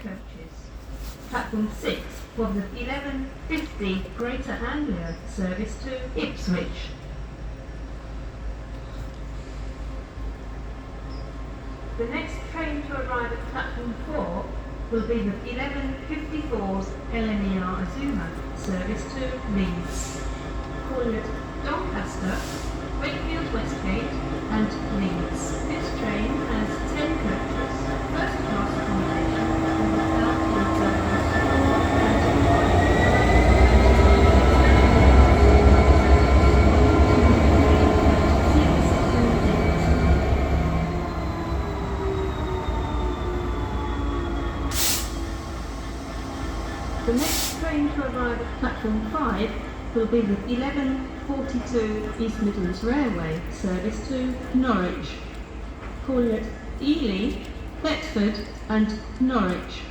coaches. Platform 6 for the 11:50 Greater Anglia service to Ipswich. The next train to arrive at platform 4 will be the 11:54's LNER Azuma service to Leeds. Call at Doncaster, Wakefield Westgate and Leeds. This train has 10 coaches, first class accommodation and outbound service. The next train to arrive at platform 5 will be the 11:42 East Midlands Railway service to Norwich. Call at Ely, Thetford and Norwich.